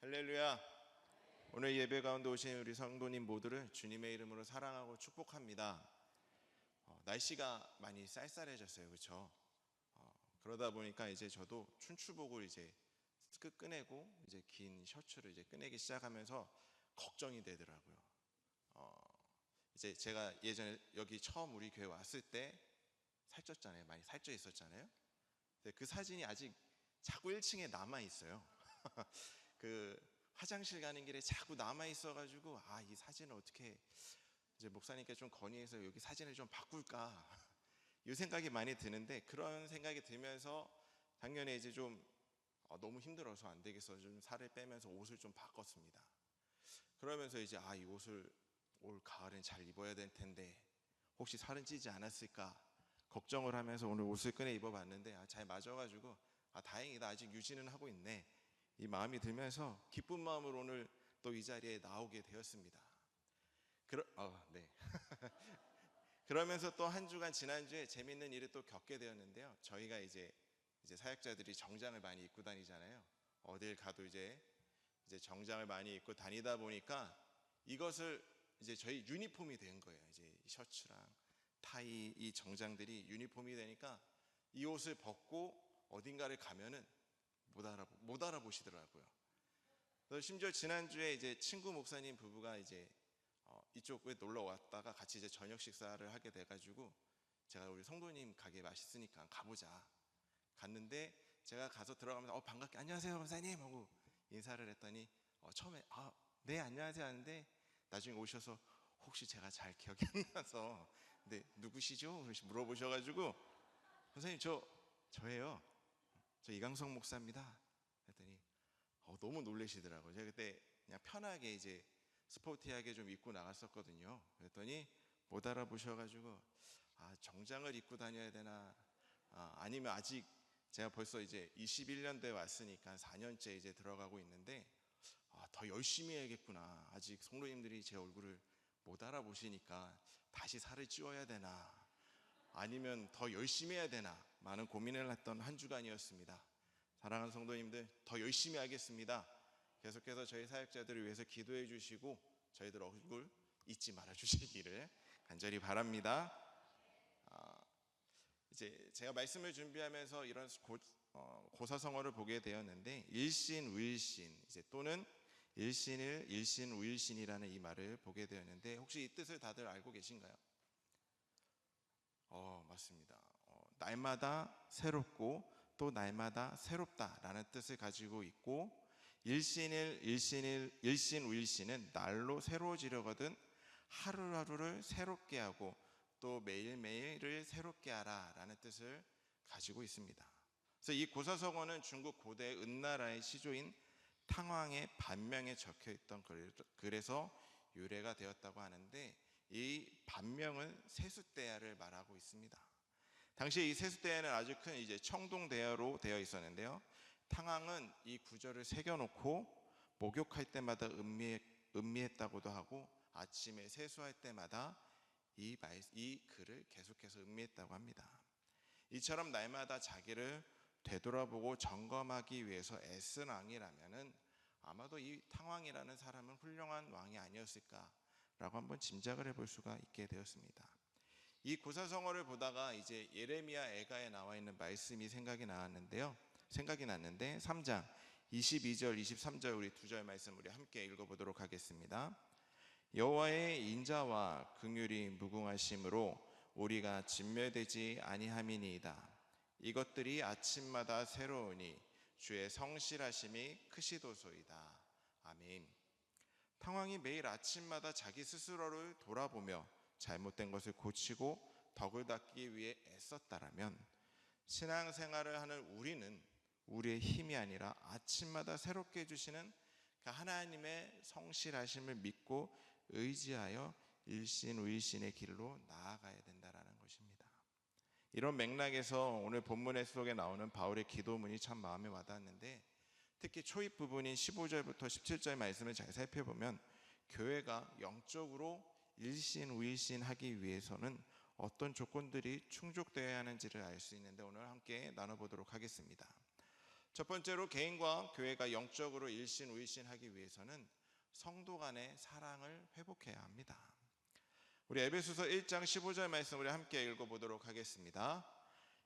할렐루야. 오늘 예배 가운데 오신 우리 성도님 모두를 주님의 이름으로 사랑하고 축복합니다. 날씨가 많이 쌀쌀해졌어요, 그렇죠? 그러다 보니까 이제 저도 춘추복을 이제 꺼내고 이제 긴 셔츠를 이제 꺼내기 시작하면서 걱정이 되더라고요. 이제 제가 예전에 여기 처음 우리 교회 왔을 때 살쪘잖아요, 많이 살쪄 있었잖아요. 근데 그 사진이 아직 자꾸 1층에 남아 있어요. 그 화장실 가는 길에 자꾸 남아 있어가지고 이 사진을 어떻게 이제 목사님께 좀 건의해서 여기 사진을 좀 바꿀까 이 생각이 많이 드는데, 그런 생각이 들면서 작년에 이제 좀 너무 힘들어서 안 되겠어 좀 살을 빼면서 옷을 좀 바꿨습니다. 그러면서 이제 이 옷을 올 가을엔 잘 입어야 될 텐데 혹시 살은 찌지 않았을까 걱정을 하면서 오늘 옷을 꺼내 입어봤는데 잘 맞아가지고 다행이다, 아직 유지는 하고 있네, 이 마음이 들면서 기쁜 마음으로 오늘 또 이 자리에 나오게 되었습니다. 네. 그러면서 또 한 주간 지난주에 재밌는 일을 또 겪게 되었는데요. 저희가 이제 사역자들이 정장을 많이 입고 다니잖아요. 어딜 가도 이제 정장을 많이 입고 다니다 보니까 이것을 이제 저희 유니폼이 된 거예요. 이제 셔츠랑 타이, 이 정장들이 유니폼이 되니까 이 옷을 벗고 어딘가를 가면은 못 알아보시더라고요. 심지어 지난주에 이제 친구 목사님 부부가 이제 이쪽에 놀러 왔다가 같이 이제 저녁 식사를 하게 돼가지고 제가 우리 성도님 가게 맛있으니까 가보자 갔는데, 제가 가서 들어가면서 반갑게 안녕하세요 목사님 하고 인사를 했더니 처음에 네 안녕하세요 하는데 나중에 오셔서 혹시 제가 잘 기억이 안 나서 네 누구시죠? 물어보셔가지고 선생님 저예요. 저 이강성 목사입니다 했더니 너무 놀라시더라고요. 제가 그때 그냥 편하게 이제 스포티하게 좀 입고 나갔었거든요. 그랬더니 못 알아보셔가지고 정장을 입고 다녀야 되나 아니면 아직 제가 벌써 이제 21년대에 왔으니까 4년째 이제 들어가고 있는데 더 열심히 해야겠구나, 아직 성도님들이 제 얼굴을 못 알아보시니까 다시 살을 찌워야 되나 아니면 더 열심히 해야 되나 많은 고민을 했던 한 주간이었습니다. 사랑하는 성도님들, 더 열심히 하겠습니다. 계속해서 저희 사역자들을 위해서 기도해 주시고 저희들 얼굴 잊지 말아 주시기를 간절히 바랍니다. 이제 제가 말씀을 준비하면서 이런 고사성어를 보게 되었는데, 일신우일신 이제 또는 일신일 일신우일신이라는 이 말을 보게 되었는데, 혹시 이 뜻을 다들 알고 계신가요? 맞습니다. 날마다 새롭고 또 날마다 새롭다라는 뜻을 가지고 있고, 일신우일신은 날로 새로워지려거든 하루하루를 새롭게 하고 또 매일매일을 새롭게 하라 라는 뜻을 가지고 있습니다. 그래서 이 고사성어는 중국 고대 은나라의 시조인 탕왕의 반명에 적혀있던 글에서 유래가 되었다고 하는데, 이 반명은 세숫대야를 말하고 있습니다. 당시 이 세숫대야는 아주 큰 이제 청동대야로 되어 있었는데요. 탕왕은 이 구절을 새겨놓고 목욕할 때마다 음미했다고도 하고 아침에 세수할 때마다 이 글을 계속해서 음미했다고 합니다. 이처럼 날마다 자기를 되돌아보고 점검하기 위해서 애쓴 왕이라면은 아마도 이 탕왕이라는 사람은 훌륭한 왕이 아니었을까라고 한번 짐작을 해볼 수가 있게 되었습니다. 이 고사성어를 보다가 이제 예레미야 애가에 나와 있는 말씀이 생각이 났는데 3장 22절 23절 우리 두 절 말씀 우리 함께 읽어보도록 하겠습니다. 여호와의 인자와 긍휼이 무궁하심으로 우리가 진멸되지 아니함이니이다. 이것들이 아침마다 새로우니 주의 성실하심이 크시도소이다. 아멘. 탕왕이 매일 아침마다 자기 스스로를 돌아보며 잘못된 것을 고치고 덕을 닦기 위해 애썼다라면, 신앙생활을 하는 우리는 우리의 힘이 아니라 아침마다 새롭게 해주시는 그 하나님의 성실하심을 믿고 의지하여 일신우일신의 길로 나아가야 된다는 것입니다. 이런 맥락에서 오늘 본문 속에 나오는 바울의 기도문이 참 마음에 와닿았는데, 특히 초입 부분인 15절부터 17절 말씀을 잘 살펴보면 교회가 영적으로 일신우일신 하기 위해서는 어떤 조건들이 충족되어야 하는지를 알 수 있는데 오늘 함께 나눠보도록 하겠습니다. 첫 번째로 개인과 교회가 영적으로 일신우일신하기 위해서는 성도 간의 사랑을 회복해야 합니다. 우리 에베소서 1장 15절 말씀 우리 함께 읽어보도록 하겠습니다.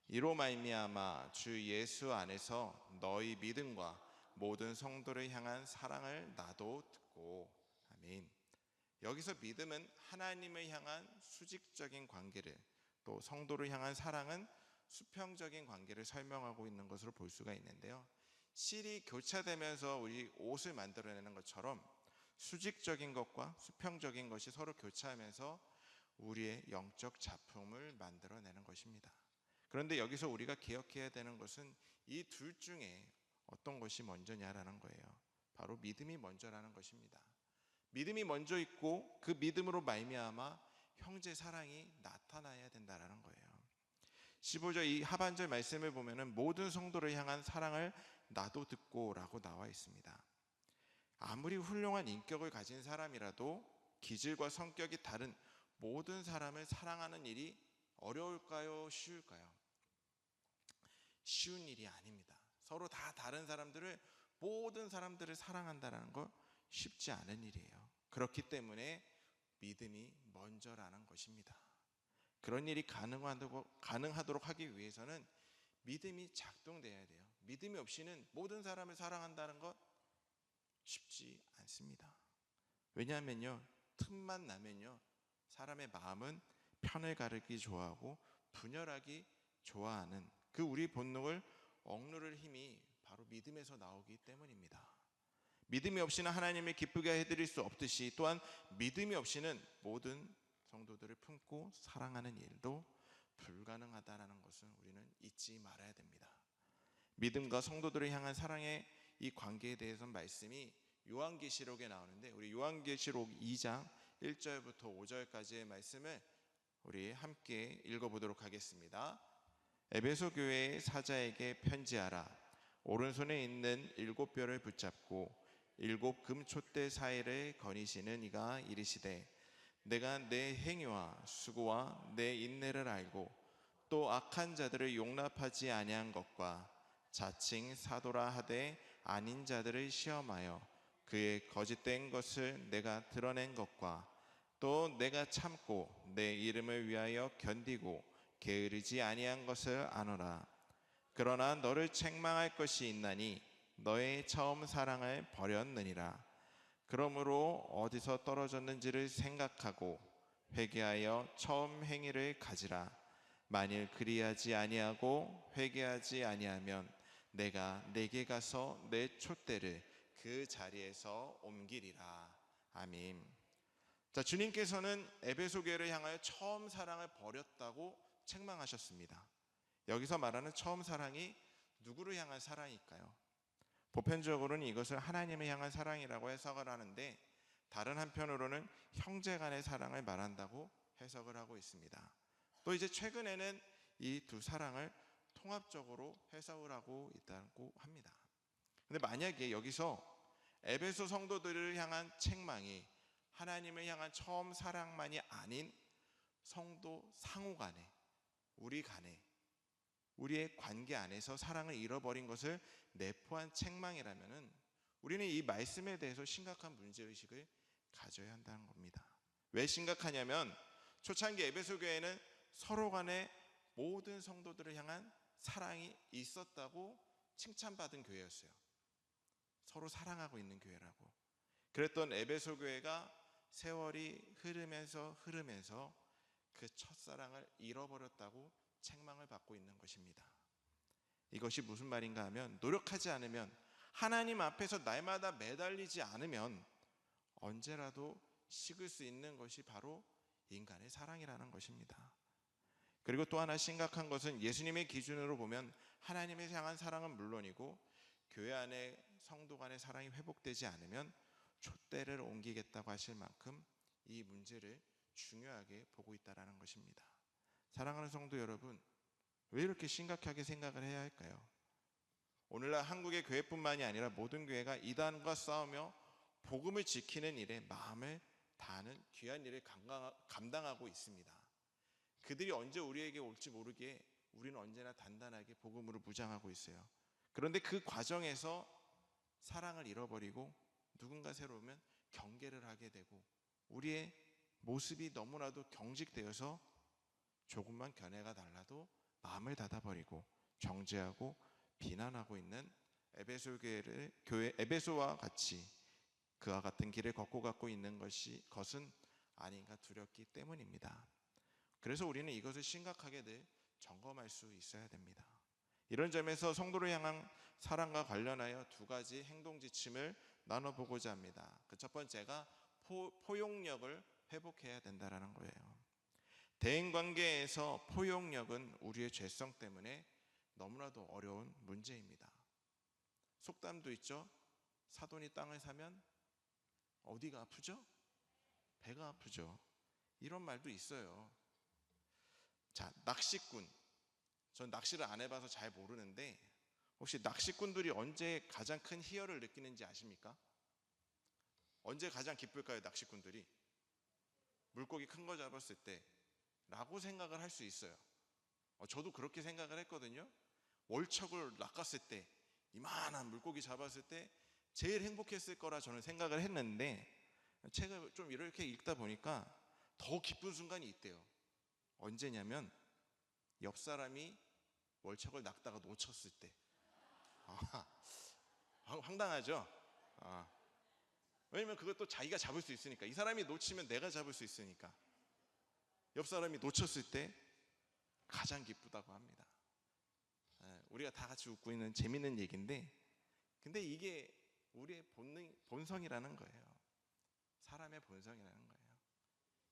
이로 말미암아 주 예수 안에서 너희 믿음과 모든 성도를 향한 사랑을 나도 듣고. 아멘. 여기서 믿음은 하나님을 향한 수직적인 관계를, 또 성도를 향한 사랑은 수평적인 관계를 설명하고 있는 것으로 볼 수가 있는데요, 실이 교차되면서 우리 옷을 만들어내는 것처럼 수직적인 것과 수평적인 것이 서로 교차하면서 우리의 영적 작품을 만들어내는 것입니다. 그런데 여기서 우리가 기억해야 되는 것은 이 둘 중에 어떤 것이 먼저냐라는 거예요. 바로 믿음이 먼저라는 것입니다. 믿음이 먼저 있고 그 믿음으로 말미암아 형제 사랑이 나타나야 된다라는 거예요. 15절 이 하반절 말씀을 보면은 모든 성도를 향한 사랑을 나도 듣고 라고 나와 있습니다. 아무리 훌륭한 인격을 가진 사람이라도 기질과 성격이 다른 모든 사람을 사랑하는 일이 어려울까요? 쉬울까요? 쉬운 일이 아닙니다. 서로 다 다른 사람들을, 모든 사람들을 사랑한다는 거 쉽지 않은 일이에요. 그렇기 때문에 믿음이 먼저라는 것입니다. 그런 일이 가능하도록 하기 위해서는 믿음이 작동돼야 돼요. 믿음이 없이는 모든 사람을 사랑한다는 것 쉽지 않습니다. 왜냐하면요, 틈만 나면요, 사람의 마음은 편을 가르기 좋아하고 분열하기 좋아하는 그 우리 본능을 억누를 힘이 바로 믿음에서 나오기 때문입니다. 믿음이 없이는 하나님을 기쁘게 해드릴 수 없듯이, 또한 믿음이 없이는 모든 성도들을 품고 사랑하는 일도 불가능하다는 것은 우리는 잊지 말아야 됩니다. 믿음과 성도들을 향한 사랑의 이 관계에 대해서 말씀이 요한계시록에 나오는데, 우리 요한계시록 2장 1절부터 5절까지의 말씀을 우리 함께 읽어보도록 하겠습니다. 에베소 교회의 사자에게 편지하라. 오른손에 있는 7뼈를 붙잡고 7 금촛대 사이를 거니시는 이가 이르시되, 내가 내 행위와 수고와 내 인내를 알고 또 악한 자들을 용납하지 아니한 것과 자칭 사도라 하되 아닌 자들을 시험하여 그의 거짓된 것을 내가 드러낸 것과 또 내가 참고 내 이름을 위하여 견디고 게으르지 아니한 것을 아노라. 그러나 너를 책망할 것이 있나니 너의 처음 사랑을 버렸느니라. 그러므로 어디서 떨어졌는지를 생각하고 회개하여 처음 행위를 가지라. 만일 그리하지 아니하고 회개하지 아니하면 내가 내게 가서 내 촛대를 그 자리에서 옮기리라. 아멘. 자, 주님께서는 에베소 교회를 향하여 처음 사랑을 버렸다고 책망하셨습니다. 여기서 말하는 처음 사랑이 누구를 향한 사랑일까요? 보편적으로는 이것을 하나님을 향한 사랑이라고 해석을 하는데, 다른 한편으로는 형제 간의 사랑을 말한다고 해석을 하고 있습니다. 또 이제 최근에는 이 두 사랑을 통합적으로 해석을 하고 있다고 합니다. 근데 만약에 여기서 에베소 성도들을 향한 책망이 하나님을 향한 처음 사랑만이 아닌 성도 상호 간에, 우리 간에, 우리의 관계 안에서 사랑을 잃어버린 것을 내포한 책망이라면은 우리는 이 말씀에 대해서 심각한 문제의식을 가져야 한다는 겁니다. 왜 심각하냐면 초창기 에베소 교회는 서로 간에 모든 성도들을 향한 사랑이 있었다고 칭찬받은 교회였어요. 서로 사랑하고 있는 교회라고. 그랬던 에베소 교회가 세월이 흐르면서 그 첫사랑을 잃어버렸다고 책망을 받고 있는 것입니다. 이것이 무슨 말인가 하면, 노력하지 않으면, 하나님 앞에서 날마다 매달리지 않으면 언제라도 식을 수 있는 것이 바로 인간의 사랑이라는 것입니다. 그리고 또 하나 심각한 것은 예수님의 기준으로 보면 하나님을 향한 사랑은 물론이고 교회 안에 성도 간의 사랑이 회복되지 않으면 촛대를 옮기겠다고 하실 만큼 이 문제를 중요하게 보고 있다는 것입니다. 사랑하는 성도 여러분, 왜 이렇게 심각하게 생각을 해야 할까요? 오늘날 한국의 교회뿐만이 아니라 모든 교회가 이단과 싸우며 복음을 지키는 일에 마음을 다하는 귀한 일을 감당하고 있습니다. 그들이 언제 우리에게 올지 모르기에 우리는 언제나 단단하게 복음으로 무장하고 있어요. 그런데 그 과정에서 사랑을 잃어버리고 누군가 새로 오면 경계를 하게 되고 우리의 모습이 너무나도 경직되어서 조금만 견해가 달라도 마음을 닫아버리고 정죄하고 비난하고 있는 에베소 교회 에베소와 같이 그와 같은 길을 걷고 가고 있는 것은 아닌가 두렵기 때문입니다. 그래서 우리는 이것을 심각하게 늘 점검할 수 있어야 됩니다. 이런 점에서 성도를 향한 사랑과 관련하여 두 가지 행동 지침을 나눠보고자 합니다. 그 첫 번째가 포용력을 회복해야 된다는 거예요. 대인관계에서 포용력은 우리의 죄성 때문에 너무나도 어려운 문제입니다. 속담도 있죠. 사돈이 땅을 사면 어디가 아프죠? 배가 아프죠. 이런 말도 있어요. 자, 낚시꾼. 전 낚시를 안 해봐서 잘 모르는데 혹시 낚시꾼들이 언제 가장 큰 희열을 느끼는지 아십니까? 언제 가장 기쁠까요? 낚시꾼들이 물고기 큰 거 잡았을 때 라고 생각을 할 수 있어요. 저도 그렇게 생각을 했거든요. 월척을 낚았을 때 이만한 물고기 잡았을 때 제일 행복했을 거라 저는 생각을 했는데 책을 좀 이렇게 읽다 보니까 더 기쁜 순간이 있대요. 언제냐면 옆 사람이 월척을 낚다가 놓쳤을 때. 황당하죠? 왜냐면 그것도 자기가 잡을 수 있으니까. 이 사람이 놓치면 내가 잡을 수 있으니까. 옆 사람이 놓쳤을 때 가장 기쁘다고 합니다. 우리가 다 같이 웃고 있는 재밌는 얘기인데 근데 이게 우리의 본성이라는 거예요. 사람의 본성이라는 거예요.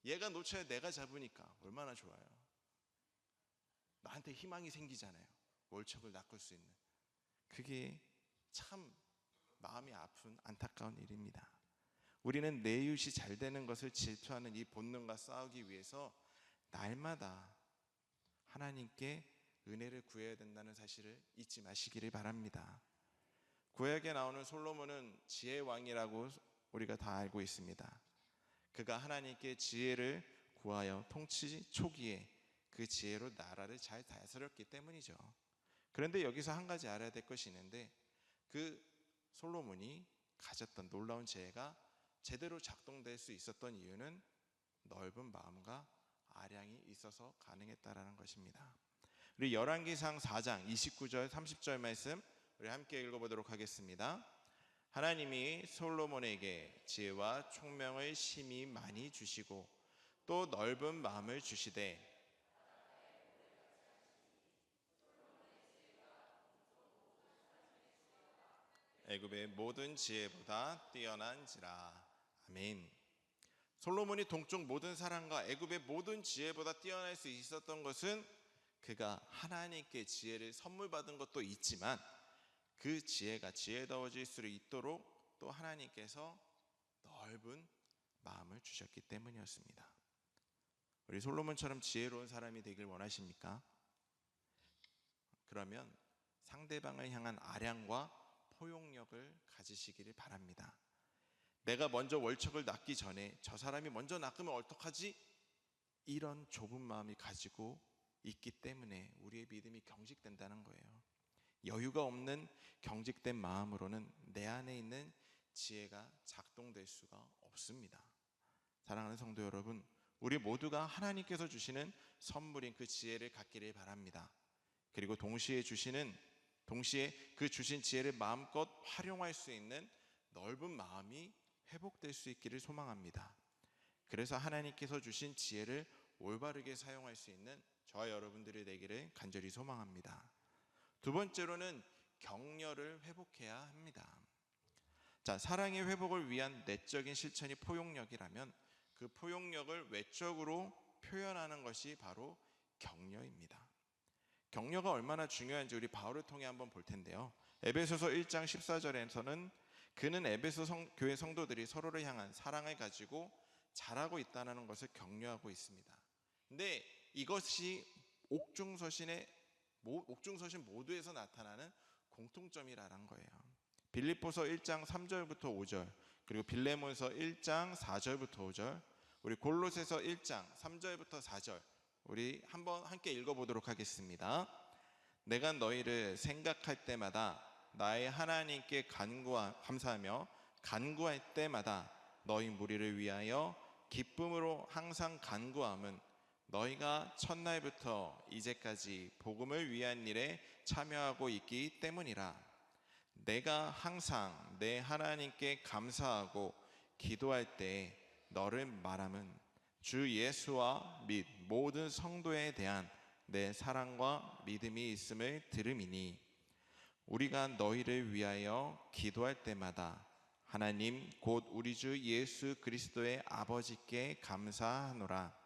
얘가 놓쳐야 내가 잡으니까 얼마나 좋아요. 나한테 희망이 생기잖아요. 월척을 낚을 수 있는. 그게 참 마음이 아픈 안타까운 일입니다. 우리는 내 이웃이 잘 되는 것을 질투하는 이 본능과 싸우기 위해서 날마다 하나님께 은혜를 구해야 된다는 사실을 잊지 마시기를 바랍니다. 구약에 나오는 솔로몬은 지혜의 왕이라고 우리가 다 알고 있습니다. 그가 하나님께 지혜를 구하여 통치 초기에 그 지혜로 나라를 잘 다스렸기 때문이죠. 그런데 여기서 한 가지 알아야 될 것이 있는데 그 솔로몬이 가졌던 놀라운 지혜가 제대로 작동될 수 있었던 이유는 넓은 마음과 아량이 있어서 가능했다라는 것입니다. 우리 열왕기상 4장 29절 30절 말씀 우리 함께 읽어보도록 하겠습니다. 하나님이 솔로몬에게 지혜와 총명을 심히 많이 주시고 또 넓은 마음을 주시되 애굽의 모든 지혜보다 뛰어난지라. 아멘. 솔로몬이 동쪽 모든 사람과 애굽의 모든 지혜보다 뛰어날 수 있었던 것은 그가 하나님께 지혜를 선물 받은 것도 있지만 그 지혜가 지혜로워질 수 있도록 또 하나님께서 넓은 마음을 주셨기 때문이었습니다. 우리 솔로몬처럼 지혜로운 사람이 되길 원하십니까? 그러면 상대방을 향한 아량과 포용력을 가지시기를 바랍니다. 내가 먼저 월척을 낚기 전에 저 사람이 먼저 낚으면 어떡하지? 이런 좁은 마음이 가지고 있기 때문에 우리의 믿음이 경직된다는 거예요. 여유가 없는 경직된 마음으로는 내 안에 있는 지혜가 작동될 수가 없습니다. 사랑하는 성도 여러분, 우리 모두가 하나님께서 주시는 선물인 그 지혜를 갖기를 바랍니다. 그리고 동시에 그 주신 지혜를 마음껏 활용할 수 있는 넓은 마음이 회복될 수 있기를 소망합니다. 그래서 하나님께서 주신 지혜를 올바르게 사용할 수 있는 저와 여러분들이 되기를 간절히 소망합니다. 두 번째로는 격려를 회복해야 합니다. 자, 사랑의 회복을 위한 내적인 실천이 포용력이라면 그 포용력을 외적으로 표현하는 것이 바로 격려입니다. 격려가 얼마나 중요한지 우리 바울을 통해 한번 볼 텐데요. 에베소서 1장 14절에서는 그는 에베소 교회 성도들이 서로를 향한 사랑을 가지고 잘하고 있다는 것을 격려하고 있습니다. 근데 이것이 옥중서신 모두에서 나타나는 공통점이라는 거예요. 빌립보서 1장 3절부터 5절, 그리고 빌레몬서 1장 4절부터 5절, 우리 골로새서 1장 3절부터 4절 우리 한번 함께 읽어보도록 하겠습니다. 내가 너희를 생각할 때마다 나의 하나님께 감사하며 간구할 때마다 너희 무리를 위하여 기쁨으로 항상 간구함은 너희가 첫날부터 이제까지 복음을 위한 일에 참여하고 있기 때문이라. 내가 항상 내 하나님께 감사하고 기도할 때 너를 말함은 주 예수와 및 모든 성도에 대한 내 사랑과 믿음이 있음을 들음이니, 우리가 너희를 위하여 기도할 때마다 하나님 곧 우리 주 예수 그리스도의 아버지께 감사하노라.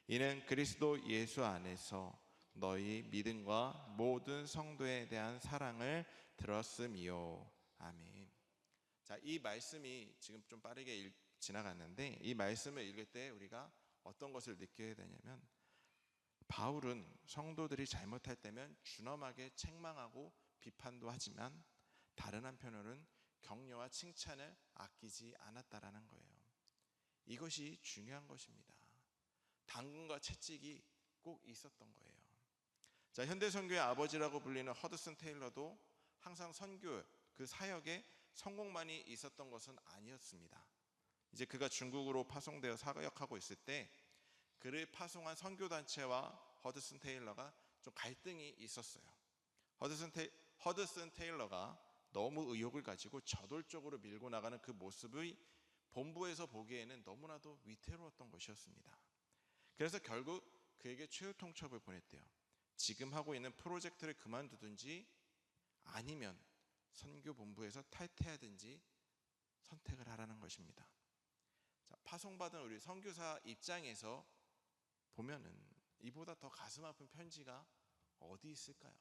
이는 그리스도 예수 안에서 너희 믿음과 모든 성도에 대한 사랑을 들었음이요. 아멘. 자, 이 말씀이 지금 좀 빠르게 지나갔는데, 이 말씀을 읽을 때 우리가 어떤 것을 느껴야 되냐면, 바울은 성도들이 잘못할 때면 준엄하게 책망하고 비판도 하지만 다른 한편으로는 격려와 칭찬을 아끼지 않았다라는 거예요. 이것이 중요한 것입니다. 당근과 채찍이 꼭 있었던 거예요. 자, 현대 선교의 아버지라고 불리는 허드슨 테일러도 항상 선교 그 사역에 성공만이 있었던 것은 아니었습니다. 이제 그가 중국으로 파송되어 사역하고 있을 때 그를 파송한 선교단체와 허드슨 테일러가 좀 갈등이 있었어요. 허드슨 테일러가 너무 의욕을 가지고 저돌적으로 밀고 나가는 그 모습이 본부에서 보기에는 너무나도 위태로웠던 것이었습니다. 그래서 결국 그에게 최후 통첩을 보냈대요. 지금 하고 있는 프로젝트를 그만두든지 아니면 선교 본부에서 탈퇴하든지 선택을 하라는 것입니다. 자, 파송받은 우리 선교사 입장에서 보면은 이보다 더 가슴 아픈 편지가 어디 있을까요?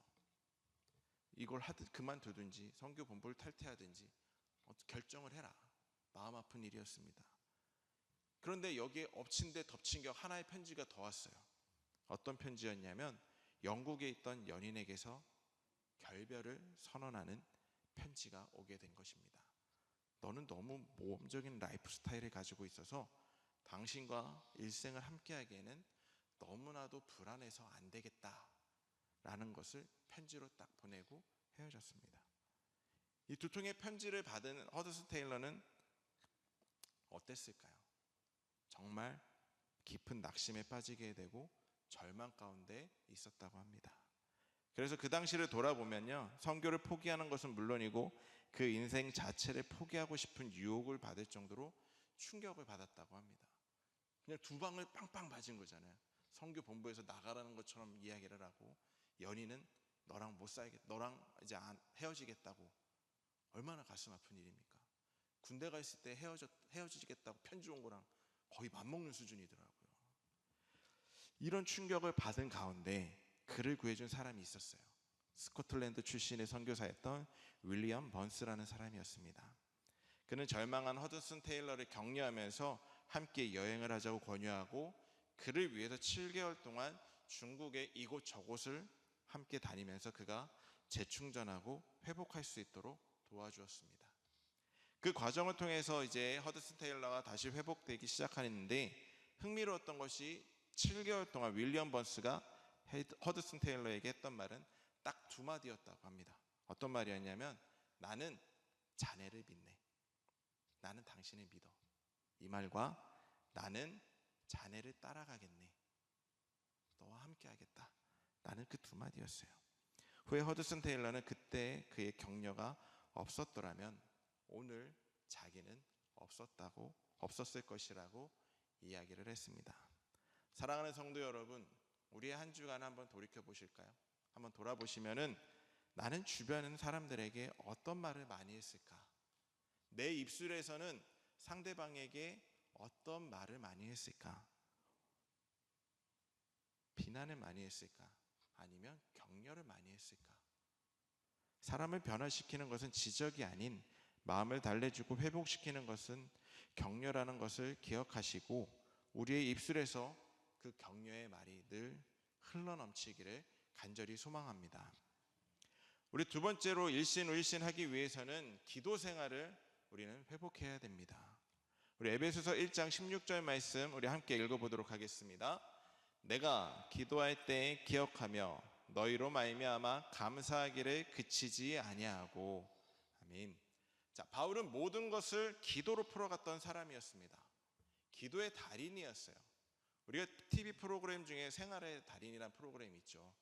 이걸 그만두든지 선교 본부를 탈퇴하든지 결정을 해라. 마음 아픈 일이었습니다. 그런데 여기에 엎친 데 덮친 격 하나의 편지가 더 왔어요. 어떤 편지였냐면 영국에 있던 연인에게서 결별을 선언하는 편지가 오게 된 것입니다. 너는 너무 모험적인 라이프 스타일을 가지고 있어서 당신과 일생을 함께하기에는 너무나도 불안해서 안 되겠다라는 것을 편지로 딱 보내고 헤어졌습니다. 이 두 통의 편지를 받은 허드슨 테일러는 어땠을까요? 정말 깊은 낙심에 빠지게 되고 절망 가운데 있었다고 합니다. 그래서 그 당시를 돌아보면요, 선교를 포기하는 것은 물론이고 그 인생 자체를 포기하고 싶은 유혹을 받을 정도로 충격을 받았다고 합니다. 그냥 두 방을 빵빵 맞은 거잖아요. 선교 본부에서 나가라는 것처럼 이야기를 하고, 연인은 너랑 못 살겠, 너랑 이제 헤어지겠다고. 얼마나 가슴 아픈 일입니까? 군대 가 있을 때 헤어지겠다고 편지 온 거랑 거의 맞먹는 수준이더라고요. 이런 충격을 받은 가운데 그를 구해준 사람이 있었어요. 스코틀랜드 출신의 선교사였던 윌리엄 번스라는 사람이었습니다. 그는 절망한 허드슨 테일러를 격려하면서 함께 여행을 하자고 권유하고, 그를 위해서 7개월 동안 중국의 이곳 저곳을 함께 다니면서 그가 재충전하고 회복할 수 있도록 도와주었습니다. 그 과정을 통해서 이제 허드슨 테일러가 다시 회복되기 시작하는데, 흥미로웠던 것이 7개월 동안 윌리엄 번스가 허드슨 테일러에게 했던 말은 딱 두 마디였다고 합니다. 어떤 말이었냐면, 나는 자네를 믿네. 나는 당신을 믿어. 이 말과 나는 자네를 따라가겠네. 너와 함께 하겠다. 나는 그 두 마디였어요. 후에 허드슨 테일러는 그때 그의 격려가 없었더라면 오늘 자기는 없었을 것이라고 이야기를 했습니다. 사랑하는 성도 여러분, 우리의 한 주간 한번 돌이켜 보실까요? 한번 돌아보시면은 나는 주변 사람들에게 어떤 말을 많이 했을까? 내 입술에서는 상대방에게 어떤 말을 많이 했을까? 비난을 많이 했을까? 아니면 격려를 많이 했을까? 사람을 변화시키는 것은 지적이 아닌 마음을 달래주고 회복시키는 것은 격려라는 것을 기억하시고, 우리의 입술에서 그 격려의 말이 늘 흘러넘치기를 간절히 소망합니다. 우리 두 번째로 일신하기 위해서는 기도 생활을 우리는 회복해야 됩니다. 우리 에베소서 1장 16절 말씀 우리 함께 읽어보도록 하겠습니다. 내가 기도할 때 기억하며 너희로 말미암아 감사하기를 그치지 아니하고. 아멘. 자, 바울은 모든 것을 기도로 풀어갔던 사람이었습니다. 기도의 달인이었어요. 우리가 TV 프로그램 중에 생활의 달인이라는 프로그램이 있죠.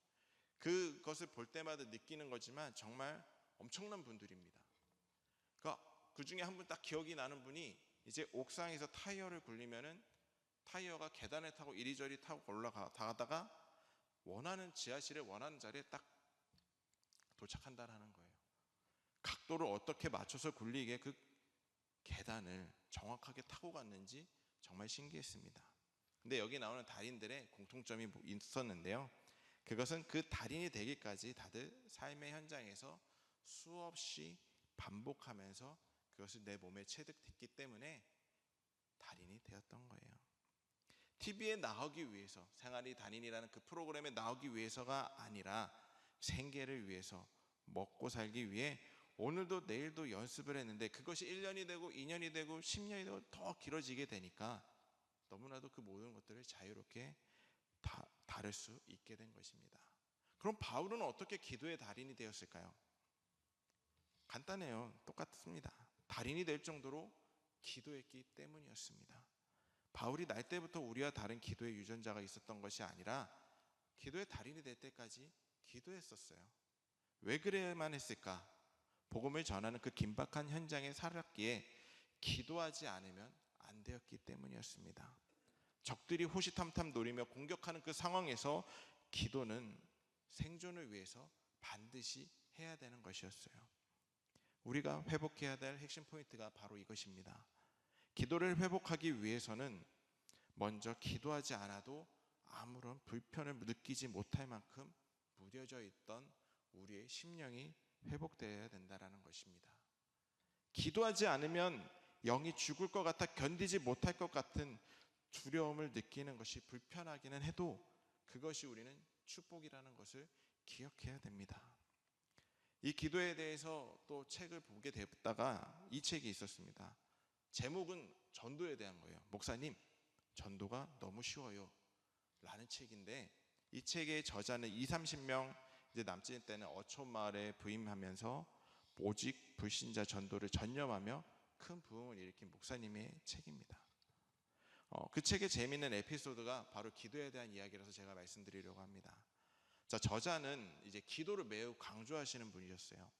그것을 볼 때마다 느끼는 거지만 정말 엄청난 분들입니다. 그 중에 한 분 딱 기억이 나는 분이 이제 옥상에서 타이어를 굴리면은 타이어가 계단을 타고 이리저리 타고 올라가다가 원하는 지하실에 원하는 자리에 딱 도착한다라는 거예요. 각도를 어떻게 맞춰서 굴리게 그 계단을 정확하게 타고 갔는지 정말 신기했습니다. 근데 여기 나오는 달인들의 공통점이 있었는데요. 그것은 그 달인이 되기까지 다들 삶의 현장에서 수없이 반복하면서 그것을 내 몸에 체득했기 때문에 달인이 되었던 거예요. TV에 나오기 위해서, 생활의 달인이라는 그 프로그램에 나오기 위해서가 아니라 생계를 위해서, 먹고 살기 위해 오늘도 내일도 연습을 했는데 그것이 1년이 되고 2년이 되고 10년이 되고 더 길어지게 되니까 너무나도 그 모든 것들을 자유롭게 다룰 수 있게 된 것입니다. 그럼 바울은 어떻게 기도의 달인이 되었을까요? 간단해요. 똑같습니다. 달인이 될 정도로 기도했기 때문이었습니다. 바울이 날 때부터 우리와 다른 기도의 유전자가 있었던 것이 아니라 기도의 달인이 될 때까지 기도했었어요. 왜 그래야만 했을까? 복음을 전하는 그 긴박한 현장에 살았기에 기도하지 않으면 안 되었기 때문이었습니다. 적들이 호시탐탐 노리며 공격하는 그 상황에서 기도는 생존을 위해서 반드시 해야 되는 것이었어요. 우리가 회복해야 될 핵심 포인트가 바로 이것입니다. 기도를 회복하기 위해서는 먼저 기도하지 않아도 아무런 불편을 느끼지 못할 만큼 무뎌져 있던 우리의 심령이 회복되어야 된다는 것입니다. 기도하지 않으면 영이 죽을 것 같아 견디지 못할 것 같은 두려움을 느끼는 것이 불편하기는 해도 그것이 우리는 축복이라는 것을 기억해야 됩니다. 이 기도에 대해서 또 책을 보게 되었다가 이 책이 있었습니다. 제목은 전도에 대한 거예요. 목사님, 전도가 너무 쉬워요 라는 책인데, 이 책의 저자는 20-30명 이제 남짓 때는 어촌 마을에 부임하면서 오직 불신자 전도를 전념하며 큰 부흥을 일으킨 목사님의 책입니다. 그 책의 재미있는 에피소드가 바로 기도에 대한 이야기라서 제가 말씀드리려고 합니다. 자, 저자는 이제 기도를 매우 강조하시는 분이셨어요.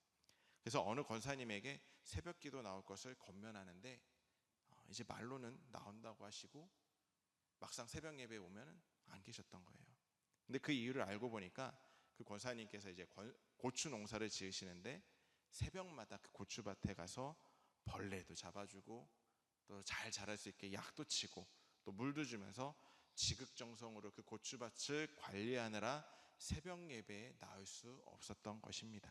그래서 어느 권사님에게 새벽 기도 나올 것을 권면하는데 이제 말로는 나온다고 하시고 막상 새벽 예배에 오면 안 계셨던 거예요. 근데 그 이유를 알고 보니까 그 권사님께서 이제 고추 농사를 지으시는데 새벽마다 그 고추밭에 가서 벌레도 잡아주고 또 잘 자랄 수 있게 약도 치고 또 물도 주면서 지극정성으로 그 고추밭을 관리하느라 새벽 예배에 나올 수 없었던 것입니다.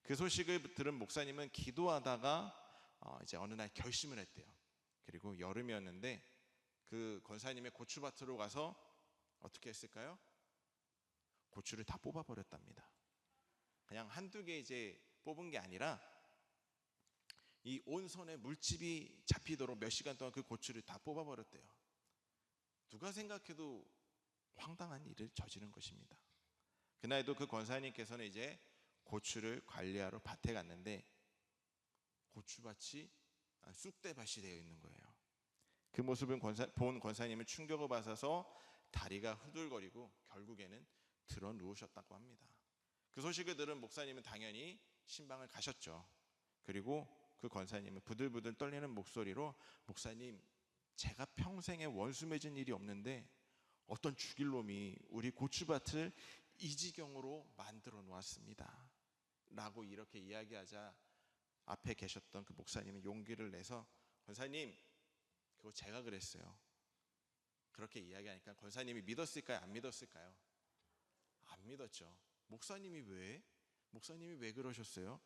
그 소식을 들은 목사님은 기도하다가 이제 어느 날 결심을 했대요. 그리고 여름이었는데 그 권사님의 고추밭으로 가서 어떻게 했을까요? 고추를 다 뽑아버렸답니다. 그냥 한두 개 이제 뽑은 게 아니라 이 온 손에 물집이 잡히도록 몇 시간 동안 그 고추를 다 뽑아버렸대요. 누가 생각해도 황당한 일을 저지른 것입니다. 그날도 그 권사님께서는 이제 고추를 관리하러 밭에 갔는데 고추밭이 쑥대밭이 되어 있는 거예요. 그 모습을 본 권사님은 충격을 받아서 다리가 후들거리고 결국에는 들어 누우셨다고 합니다. 그 소식을 들은 목사님은 당연히 신방을 가셨죠. 그리고 그 권사님은 부들부들 떨리는 목소리로, 목사님, 제가 평생에 원수 맺은 일이 없는데 어떤 죽일 놈이 우리 고추밭을 이 지경으로 만들어 놓았습니다 라고 이렇게 이야기하자 앞에 계셨던 그 목사님은 용기를 내서, 권사님, 그거 제가 그랬어요. 그렇게 이야기하니까 권사님이 믿었을까요? 안 믿었을까요? 안 믿었죠. 목사님이 왜 그러셨어요?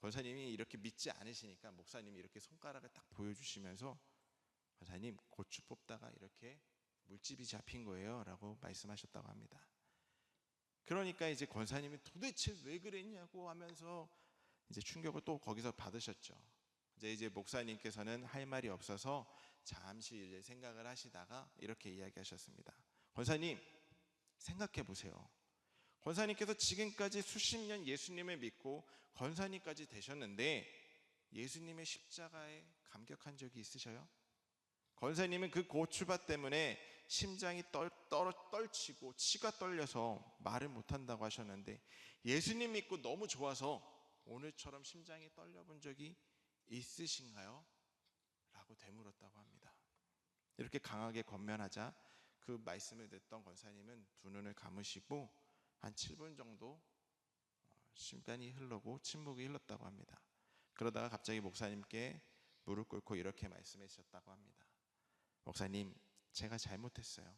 권사님이 이렇게 믿지 않으시니까 목사님이 이렇게 손가락을 딱 보여주시면서, 권사님, 고추 뽑다가 이렇게 물집이 잡힌 거예요 라고 말씀하셨다고 합니다. 그러니까 이제 권사님이 도대체 왜 그랬냐고 하면서 이제 충격을 또 거기서 받으셨죠. 이제 목사님께서는 할 말이 없어서 잠시 이제 생각을 하시다가 이렇게 이야기하셨습니다. 권사님, 생각해 보세요. 권사님께서 지금까지 수십 년 예수님을 믿고 권사님까지 되셨는데 예수님의 십자가에 감격한 적이 있으셔요? 권사님은 그 고추밭 때문에 심장이 떨치고 치가 떨려서 말을 못한다고 하셨는데 예수님 믿고 너무 좋아서 오늘처럼 심장이 떨려본 적이 있으신가요? 라고 되물었다고 합니다. 이렇게 강하게 권면하자 그 말씀을 듣던 권사님은 두 눈을 감으시고 한 7분 정도 시간이 흐르고 침묵이 흘렀다고 합니다. 그러다가 갑자기 목사님께 무릎 꿇고 이렇게 말씀해 주셨다고 합니다. 목사님, 제가 잘못했어요.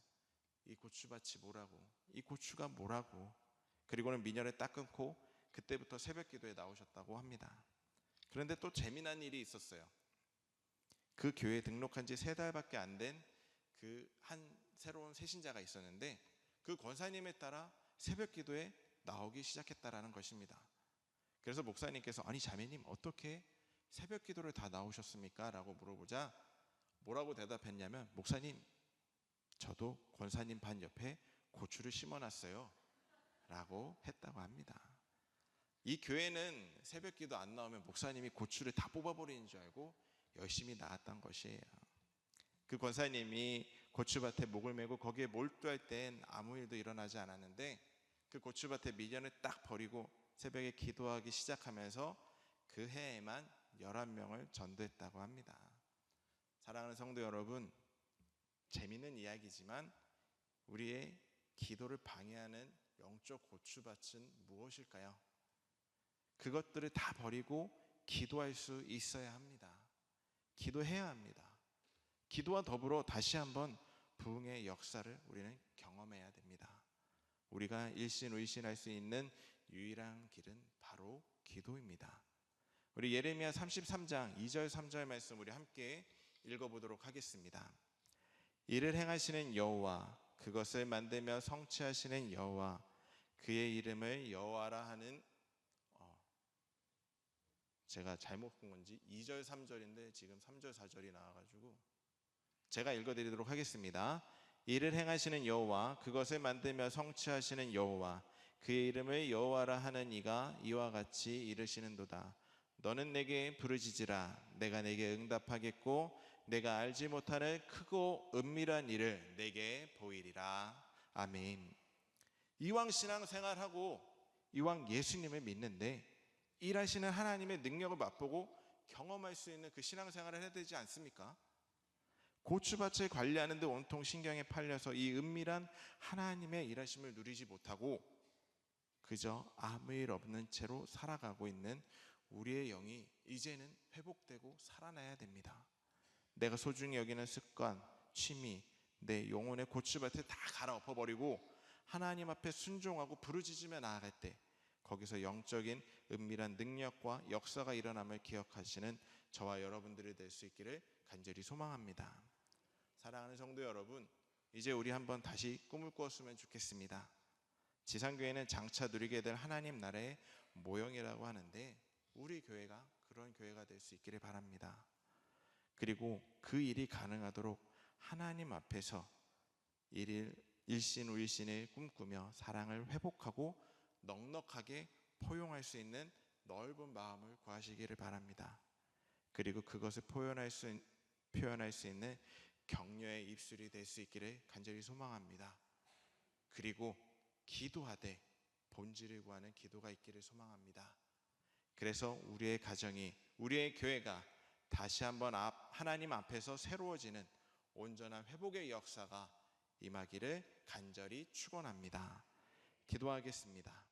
이 고추밭이 뭐라고, 이 고추가 뭐라고. 그리고는 민혈을 딱 끊고 그때부터 새벽 기도에 나오셨다고 합니다. 그런데 또 재미난 일이 있었어요. 그 교회에 등록한 지 3달밖에 안 된 그 한 새로운 새신자가 있었는데 그 권사님에 따라 새벽 기도에 나오기 시작했다라는 것입니다. 그래서 목사님께서 아니 자매님 어떻게 새벽 기도를 다 나오셨습니까? 라고 물어보자 뭐라고 대답했냐면 목사님 저도 권사님 반 옆에 고추를 심어놨어요 라고 했다고 합니다. 이 교회는 새벽 기도 안 나오면 목사님이 고추를 다 뽑아버리는 줄 알고 열심히 나왔던 것이에요. 그 권사님이 고추밭에 목을 메고 거기에 몰두할 땐 아무 일도 일어나지 않았는데 그 고추밭에 미련을 딱 버리고 새벽에 기도하기 시작하면서 그 해에만 11명을 전도했다고 합니다. 사랑하는 성도 여러분, 재미있는 이야기지만 우리의 기도를 방해하는 영적 고추밭은 무엇일까요? 그것들을 다 버리고 기도할 수 있어야 합니다. 기도해야 합니다. 기도와 더불어 다시 한번 부흥의 역사를 우리는 경험해야 됩니다. 우리가 일신의신할 수 있는 유일한 길은 바로 기도입니다. 우리 예레미야 33장 2절 3절 말씀 우리 함께 읽어보도록 하겠습니다. 이를 행하시는 여호와, 그것을 만들며 성취하시는 여호와, 그의 이름을 여호와라 하는 제가 잘못 본 건지 2절 3절인데 지금 3절 4절이 나와가지고 제가 읽어드리도록 하겠습니다. 이를 행하시는 여호와, 그것을 만들며 성취하시는 여호와, 그의 이름을 여호와라 하는 이가 이와 같이 이르시는도다. 너는 내게 부르짖으라. 내가 내게 응답하겠고 내가 알지 못하는 크고 은밀한 일을 내게 보이리라. 아멘. 이왕 신앙생활하고 이왕 예수님을 믿는데 일하시는 하나님의 능력을 맛보고 경험할 수 있는 그 신앙생활을 해야 되지 않습니까? 고추밭을 관리하는데 온통 신경에 팔려서 이 은밀한 하나님의 일하심을 누리지 못하고 그저 아무 일 없는 채로 살아가고 있는 우리의 영이 이제는 회복되고 살아나야 됩니다. 내가 소중히 여기는 습관, 취미, 내 영혼의 고추밭을 다 갈아엎어버리고 하나님 앞에 순종하고 부르짖으며 나아갈 때 거기서 영적인 은밀한 능력과 역사가 일어남을 기억하시는 저와 여러분들이 될 수 있기를 간절히 소망합니다. 사랑하는 성도 여러분, 이제 우리 한번 다시 꿈을 꾸었으면 좋겠습니다. 지상교회는 장차 누리게 될 하나님 나라의 모형이라고 하는데 우리 교회가 그런 교회가 될 수 있기를 바랍니다. 그리고 그 일이 가능하도록 하나님 앞에서 일신우일신을 꿈꾸며 사랑을 회복하고 넉넉하게 포용할 수 있는 넓은 마음을 구하시기를 바랍니다. 그리고 그것을 표현할 수 있는 격려의 입술이 될 수 있기를 간절히 소망합니다. 그리고 기도하되 본질을 구하는 기도가 있기를 소망합니다. 그래서 우리의 가정이, 우리의 교회가 다시 한번 하나님 앞에서 새로워지는 온전한 회복의 역사가 임하기를 간절히 축원합니다. 기도하겠습니다.